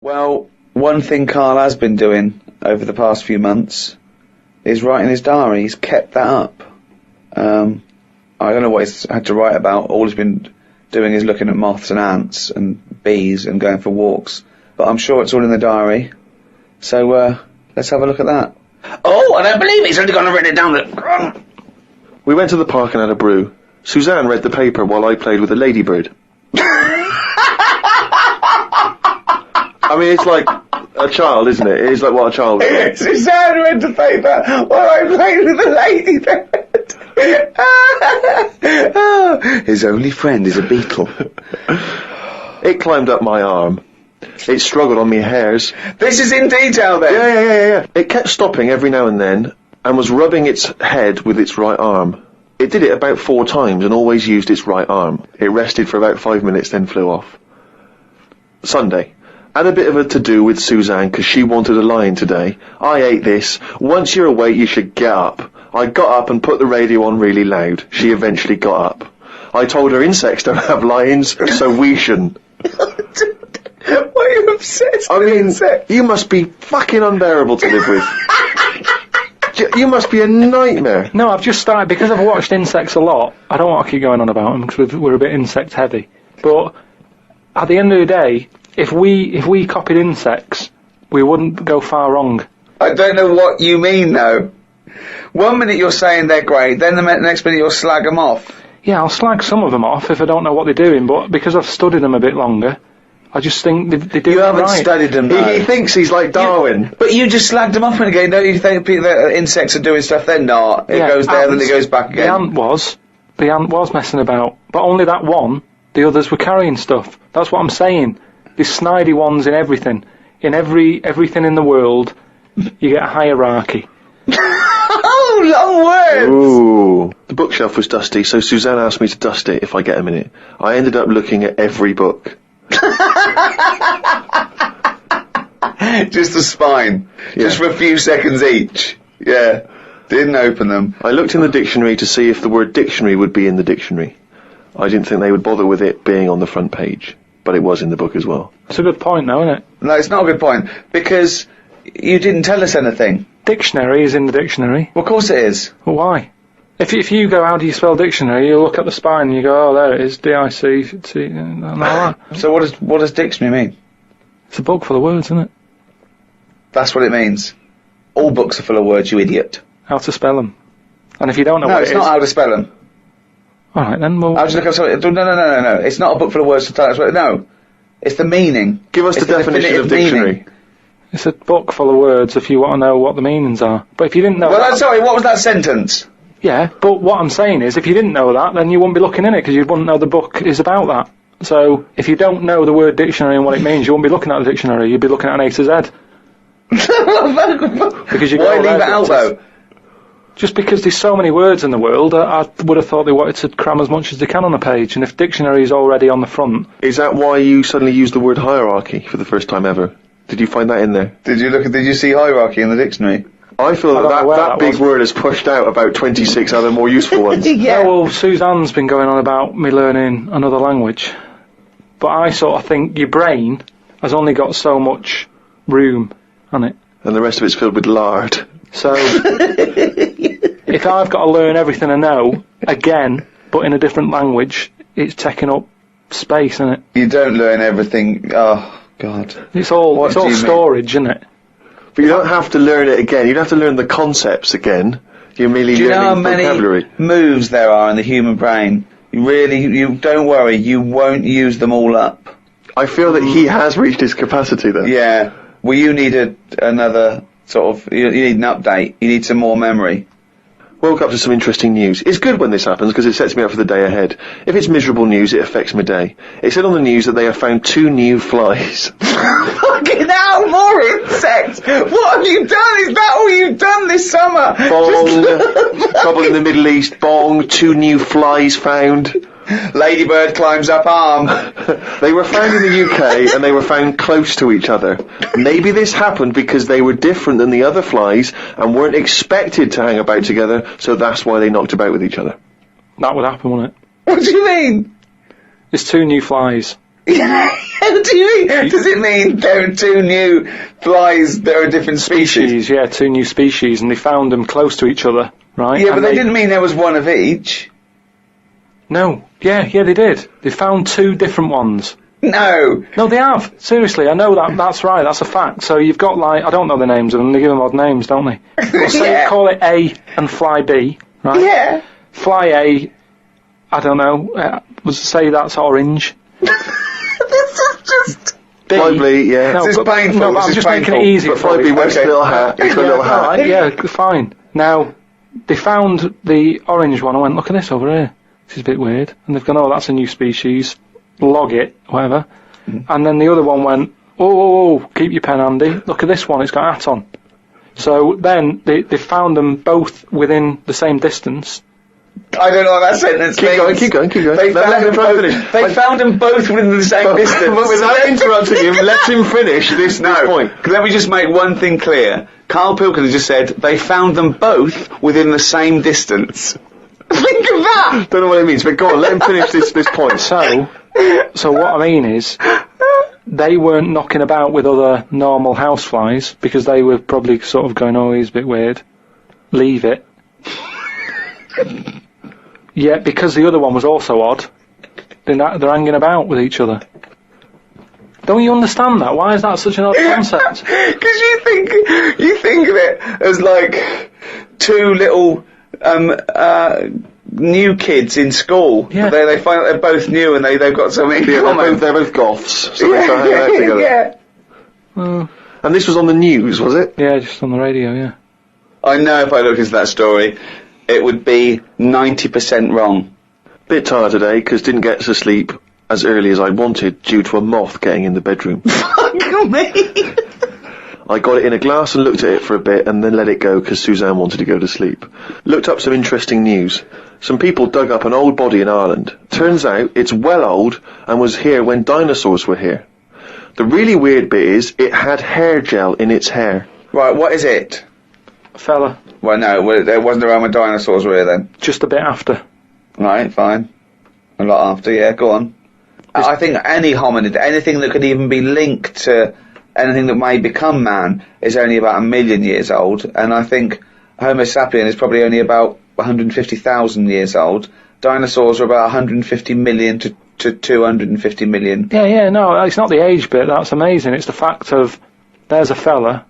Well, one thing Karl has been doing over the past few months is writing his diary. He's kept that up. I don't know what he's had to write about. All he's been doing is looking at moths and ants and bees and going for walks. But I'm sure it's all in the diary. So, let's have a look at that. Oh, I don't believe it. He's only gone and written it down. We went to the park and had a brew. Suzanne read the paper while I played with a ladybird. I mean, it's like a child, isn't it? It is like what a child would do. Suzanne read the paper while I played with the ladybird. His only friend is a beetle. It climbed up my arm. It struggled on me hairs. This is in detail, then? Yeah. It kept stopping every now and then, and was rubbing its head with its right arm. It did it about 4 times, and always used its right arm. It rested for about 5 minutes, then flew off. Sunday. Had a bit of a to-do with Suzanne, because she wanted a lion today. I ate this. Once you're awake, you should get up. I got up and put the radio on really loud. She eventually got up. I told her insects don't have lions, so we shouldn't. Why are you obsessed with insects? You must be fucking unbearable to live with. You must be a nightmare. No, I've just started, because I've watched insects a lot, I don't want to keep going on about them, because we're a bit insect heavy. But, at the end of the day, if we copied insects, we wouldn't go far wrong. I don't know what you mean, though. One minute you're saying they're great, then the next minute you'll slag them off. Yeah, I'll slag some of them off if I don't know what they're doing, but because I've studied them a bit longer, I just think they do it right. You haven't studied them, though. He thinks he's like Darwin. But you just slagged them off and again, don't you think that insects are doing stuff? They're not. It goes there, then it goes back again. The ant was messing about, but only that one. The others were carrying stuff. That's what I'm saying. These snidey ones in everything. In everything in the world, you get a hierarchy. Oh, long words! Ooh. The bookshelf was dusty, so Suzanne asked me to dust it if I get a minute. I ended up looking at every book. Just the spine. Yeah. Just for a few seconds each. Yeah. Didn't open them. I looked in the dictionary to see if the word dictionary would be in the dictionary. I didn't think they would bother with it being on the front page, but it was in the book as well. It's a good point, though, isn't it? No, it's not a good point, because you didn't tell us anything. Dictionary is in the dictionary. Well, of course it is. Well, why? If you go, how do you spell dictionary, you look at the spine and you go, oh, there it is, D-I-C-C, and all that. So what does dictionary mean? It's a book full of words, isn't it? That's what it means. All books are full of words, you idiot. How to spell them. And if you don't know what it is... No, it's not how to spell them. Alright, then we'll... I'll just look up something... No. It's not a book full of words to tell us what... No. It's the meaning. Give us the definition of dictionary. Meaning. It's a book full of words if you want to know what the meanings are. But if you didn't know Well, sorry, what was that sentence? Yeah, but what I'm saying is, if you didn't know that, then you wouldn't be looking in it, because you wouldn't know the book is about that. So, if you don't know the word dictionary and what it means, you wouldn't be looking at the dictionary, you'd be looking at an A to Z. Because you Why leave it out, though? Just because there's so many words in the world, I would have thought they wanted to cram as much as they can on a page, and if dictionary is already on the front... Is that why you suddenly used the word hierarchy for the first time ever? Did you find that in there? Did you see hierarchy in the dictionary? I feel that big word has pushed out about 26 other more useful ones. Yeah. Oh, well, Suzanne's been going on about me learning another language. But I sort of think your brain has only got so much room on it. And the rest of it's filled with lard. So, if I've got to learn everything I know, again, but in a different language, it's taking up space, isn't it? You don't learn everything. Oh, God. It's all storage, isn't it? But you don't have to learn it again. You don't have to learn the concepts again. You're merely learning vocabulary. Do you know how many moves there are in the human brain? You don't worry, you won't use them all up. I feel that he has reached his capacity then. Yeah. Well, you need another sort of... You need an update. You need some more memory. Woke up to some interesting news. It's good when this happens because it sets me up for the day ahead. If it's miserable news, it affects my day. It said on the news that they have found 2 new flies. Fucking hell, more insects! What have you done? Is that all you've done this summer? Bong! Trouble in the Middle East. Bong! 2 new flies found. Ladybird climbs up arm. They were found in the UK and they were found close to each other. Maybe this happened because they were different than the other flies and weren't expected to hang about together, so that's why they knocked about with each other. That would happen, wouldn't it? What do you mean? There's 2 new flies. What do you mean? Does it mean there are two new flies that are a different species? Yeah, two new species, and they found them close to each other, right? Yeah, and but they didn't mean there was one of each. No. Yeah, they did. They found two different ones. No. No, they have. Seriously, I know that. That's right. That's a fact. So you've got, like, I don't know the names of them. They give them odd names, don't they? Well, say, call it A and fly B, right? Yeah. Fly A, I don't know, say that's orange. This is just... B, Fly B, yeah. No, This is painful. No, but This I'm is just painful. making it easy But for Fly B you. wears a Okay. little hat. He's got a little hat. Alright, yeah, fine. Now, they found the orange one. I went, look at this over here. This is a bit weird. And they've gone, oh, that's a new species. Log it, whatever. And then the other one went, oh, keep your pen handy. Look at this one, it's got a hat on. So then they found them both within the same distance. I don't know what that sentence means. Keep going. They found them both within the same distance. But without interrupting him, let him finish this point. Let me just make one thing clear. Karl Pilkins just said they found them both within the same distance. Think of that! Don't know what it means, but go on, let him finish this point. So what I mean is, they weren't knocking about with other normal houseflies, because they were probably sort of going, oh, he's a bit weird. Leave it. Yeah, because the other one was also odd, they're hanging about with each other. Don't you understand that? Why is that such an odd concept? Because you think of it as like two little new kids in school. Yeah. They find out they're both new and they've got something in common. They're both goths, so they start hanging out together. Yeah. And this was on the news, was it? Yeah, just on the radio, yeah. I know if I looked into that story, it would be 90% wrong. Bit tired today, because didn't get to sleep as early as I wanted due to a moth getting in the bedroom. Fuck me! I got it in a glass and looked at it for a bit and then let it go because Suzanne wanted to go to sleep. Looked up some interesting news. Some people dug up an old body in Ireland. Turns out it's well old and was here when dinosaurs were here. The really weird bit is it had hair gel in its hair. Right, what is it? Fella. Well, no, there wasn't around when dinosaurs were here then. Just a bit after. Right, fine. A lot after, yeah, go on. I think any hominid, anything that could even be linked to anything that may become man, is only about 1 million years old, and I think Homo sapien is probably only about 150,000 years old. Dinosaurs are about 150 million to 250 million. Yeah, no, it's not the age bit, that's amazing. It's the fact of, there's a fella,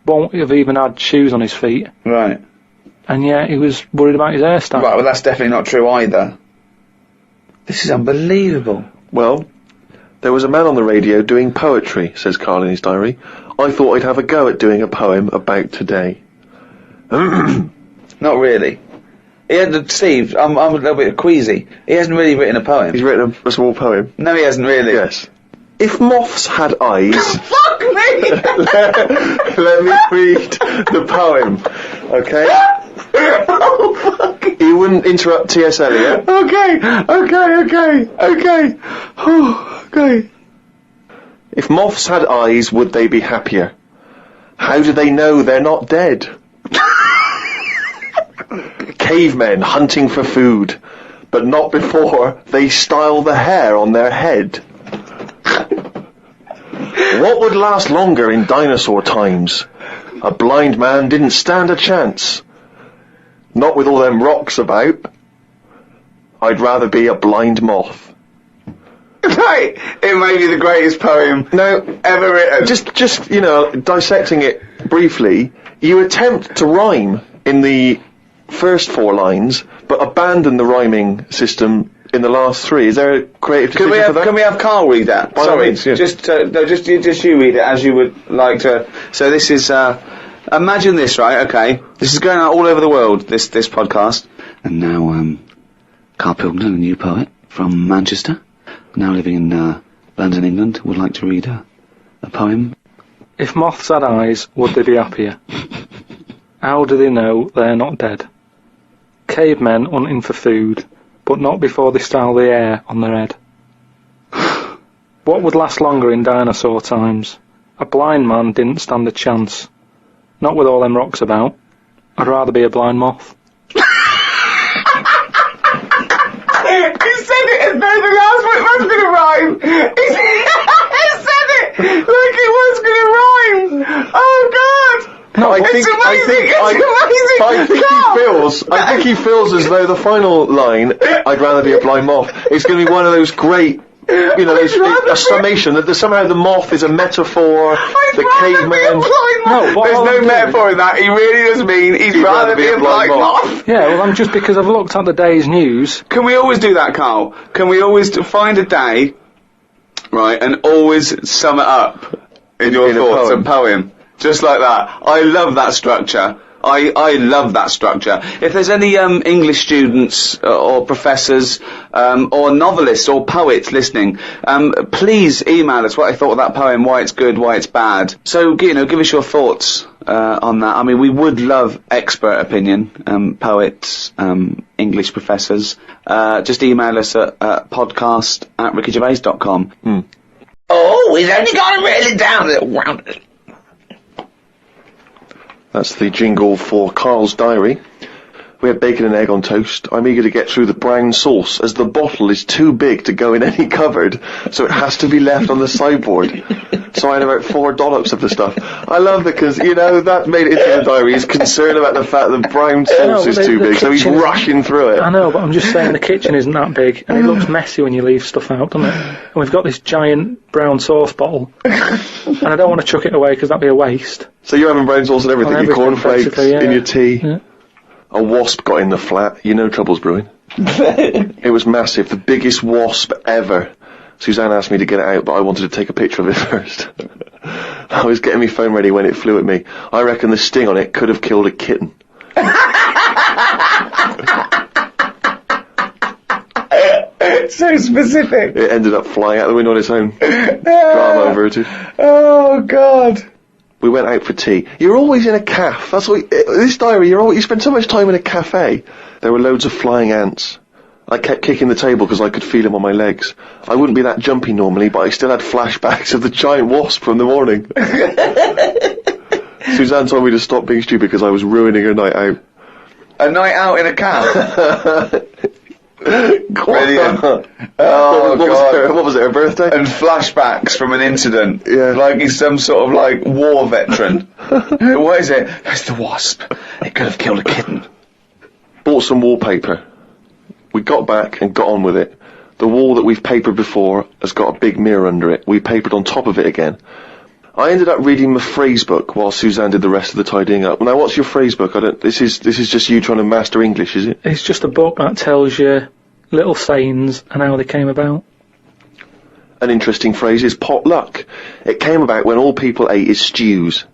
won't have even had shoes on his feet, Right. and yet he was worried about his hairstyle. Right, well that's definitely not true either. This is unbelievable. Well, there was a man on the radio doing poetry, says Karl in his diary. I thought I'd have a go at doing a poem about today. Not really. Steve, I'm a little bit queasy. He hasn't really written a poem. He's written a small poem. No, he hasn't really. Yes. If moths had eyes... Fuck me! let me read the poem, okay? Oh, fuck. You wouldn't interrupt T.S. Eliot. Okay. Okay. If moths had eyes, would they be happier? How do they know they're not dead? Cavemen hunting for food, but not before they style the hair on their head. What would last longer in dinosaur times? A blind man didn't stand a chance. Not with all them rocks about. I'd rather be a blind moth. Right, it may be the greatest poem ever written. Just dissecting it briefly, you attempt to rhyme in the first 4 lines, but abandon the rhyming system in the last 3. Is there a creative decision for that? Can we have Karl read that? By all Sorry, means, yeah. just you read it as you would like to. So this is, imagine this, right? Okay, this is going out all over the world. This podcast. And now, Karl Pilkington, a new poet from Manchester, now living in London, England, would like to read a poem. If moths had eyes, would they be happier? How do they know they're not dead? Cavemen hunting for food, but not before they style the hair on their head. What would last longer in dinosaur times? A blind man didn't stand a chance. Not with all them rocks about. I'd rather be a blind moth. You said it as though the last it was going to rhyme. He said it like it was going to rhyme. Oh God. No, it's amazing. I think he feels as though the final line, "I'd rather be a blind moth," is going to be one of those great, a summation that somehow the moth is a metaphor. The caveman. There's no metaphor in that. He really does mean he'd rather be a blind moth. Yeah, well, I'm just because I've looked at the day's news. Can we always do that, Karl? Can we always find a day, right, and always sum it up in your thoughts and poem? Just like that. I love that structure. I love that structure. If there's any English students or professors or novelists or poets listening, please email us what I thought of that poem, why it's good, why it's bad. So, give us your thoughts on that. I mean, we would love expert opinion, poets, English professors. Just email us at podcast@rickygervais.com. Oh, he's only got to reel it down a little round. That's the jingle for Karl's diary. We had bacon and egg on toast. I'm eager to get through the brown sauce, as the bottle is too big to go in any cupboard, so it has to be left on the sideboard. So I had about 4 dollops of the stuff. I love it because, that made it into the diary. He's concerned about the fact that brown sauce is too big, so he's rushing through it. I know, but I'm just saying the kitchen isn't that big, and it looks messy when you leave stuff out, doesn't it? And we've got this giant brown sauce bottle, and I don't want to chuck it away because that'd be a waste. So you're having brown sauce and everything, your cornflakes, in your tea. Yeah. A wasp got in the flat. Trouble's brewing. It was massive, the biggest wasp ever. Suzanne asked me to get it out, but I wanted to take a picture of it first. I was getting my phone ready when it flew at me. I reckon the sting on it could have killed a kitten. So specific. It ended up flying out the window on its own. Drama averted. Oh God. We went out for tea. You're always in a cafe. That's what this diary. You spend so much time in a cafe. There were loads of flying ants. I kept kicking the table because I could feel them on my legs. I wouldn't be that jumpy normally, but I still had flashbacks of the giant wasp from the morning. Suzanne told me to stop being stupid because I was ruining her night out. A night out in a cab. Brilliant. Oh, what was it, her birthday? And flashbacks from an incident. Yeah. Like he's some sort of war veteran. What is it? It's the wasp. It could have killed a kitten. Bought some wallpaper. We got back and got on with it. The wall that we've papered before has got a big mirror under it. We papered on top of it again. I ended up reading my phrase book while Suzanne did the rest of the tidying up. Now, what's your phrase book? This is just you trying to master English, is it? It's just a book that tells you little sayings and how they came about. An interesting phrase is potluck. It came about when all people ate is stews.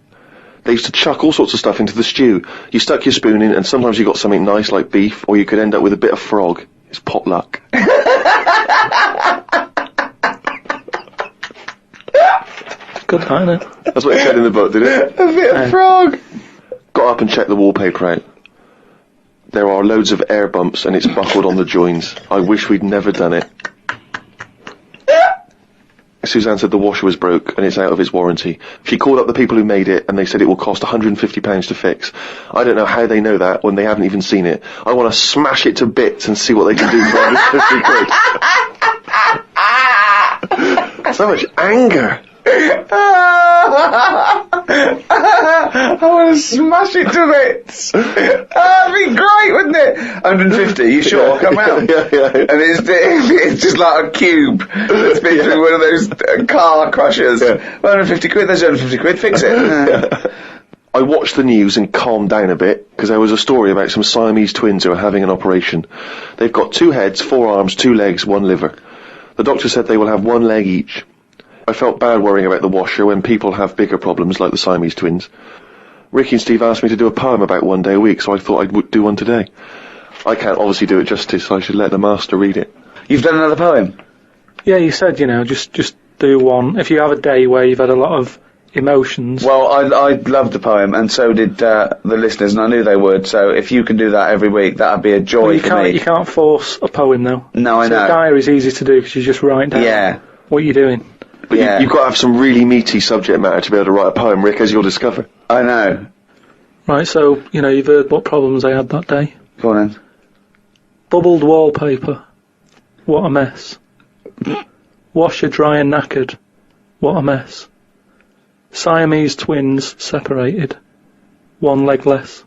They used to chuck all sorts of stuff into the stew. You stuck your spoon in, and sometimes you got something nice like beef, or you could end up with a bit of frog. It's potluck. Good, isn't it? That's what it said in the book, did it? A bit of frog. Got up and checked the wallpaper out. There are loads of air bumps and it's buckled on the joins. I wish we'd never done it. Suzanne said the washer was broke and it's out of its warranty. She called up the people who made it and they said it will cost £150 to fix. I don't know how they know that when they haven't even seen it. I want to smash it to bits and see what they can do for £150. So much anger. I want to smash it to bits. That'd be great, wouldn't it? 150, you sure? Come round. Yeah. And it's just like a cube that's been through one of those car crushers. Yeah. 150 quid, there's 150 quid, fix it. I watched the news and calmed down a bit because there was a story about some Siamese twins who are having an operation. They've got 2 heads, 4 arms, 2 legs, 1 liver. The doctor said they will have 1 leg each. I felt bad worrying about the washer when people have bigger problems like the Siamese twins. Ricky and Steve asked me to do a poem about 1 day a week, so I thought I'd do one today. I can't obviously do it justice, so I should let the master read it. You've done another poem? Yeah, you said, just do one. If you have a day where you've had a lot of emotions. Well, I loved the poem, and so did the listeners, and I knew they would, so if you can do that every week, that would be a joy for me. You can't force a poem, though. No, I know. So a diary's easy to do, because you just write down what you're doing. But you've got to have some really meaty subject matter to be able to write a poem, Rick, as you'll discover. I know. Right, so, you've heard what problems I had that day. Go on then. Bubbled wallpaper. What a mess. Washer, dry and knackered. What a mess. Siamese twins separated. One leg less.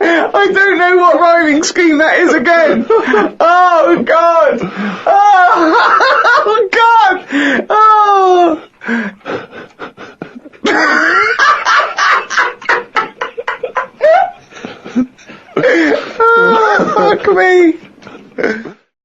I don't know what rhyming scheme that is again. Oh God! Oh God! Oh! Oh, fuck me!